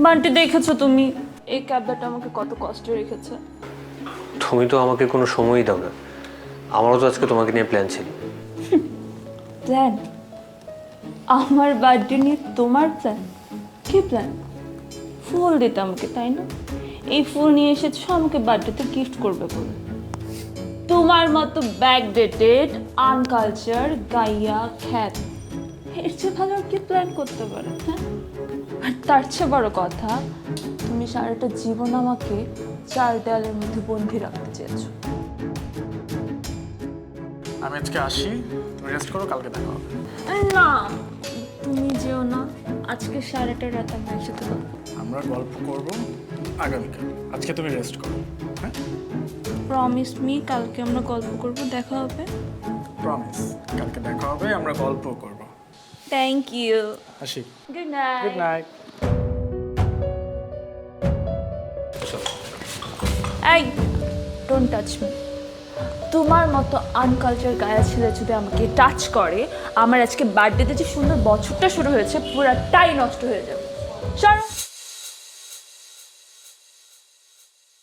বান্টি দেখেছো তুমি এই ক্যাবটা আমাকে কত কষ্ট রেখেছে। তুমি তো আমাকে কোনো সময়ই দাও না। আমারও তো আজকে তোমাকে নিয়ে প্ল্যান ছিল। প্ল্যান? আমার বার্থডে নিয়ে তোমার প্ল্যান? কি প্ল্যান? ফুল দিতে আমাকে, তাই না? এই ফুল নিয়ে এসেছো আমাকে বার্থডেতে গিফট করবে বলে। তোমার মতো ব্যাকডেটেড আনকালচার গাইয়া খ্যাত এর চেয়ে ভালো আর কি প্ল্যান করতে পারে? হ্যাঁ, আর তার চেয়ে বড় কথা, তুমি সারাটা জীবন আমাকে চার দেয়ালের মধ্যে বন্দি রাখতে চেয়েছো। আমি আজকে আসি, তুমি রেস্ট করো, কালকে দেখা হবে। না, তুমি যেও না, আজকে সারাটা রাত আমি একসাথে গল্প। আমরা গল্প করব আগামীকাল। আজকে তুমি রেস্ট করো, হ্যাঁ? প্রমিস মি, কালকে আমরা গল্প করব, দেখা হবে। প্রমিস, কালকে দেখা হবে, আমরা গল্প করব। Thank you. আসি। Good night. Good night. এই, ডোন্ট টাচ মি। তোমার মতো আনকালচার গায়া ছেলে যদি আমাকে টাচ করে, আমার আজকে বার্থডেতে যে সুন্দর বছরটা শুরু হয়েছে পুরাটাই নষ্ট হয়ে যাবে। সরো।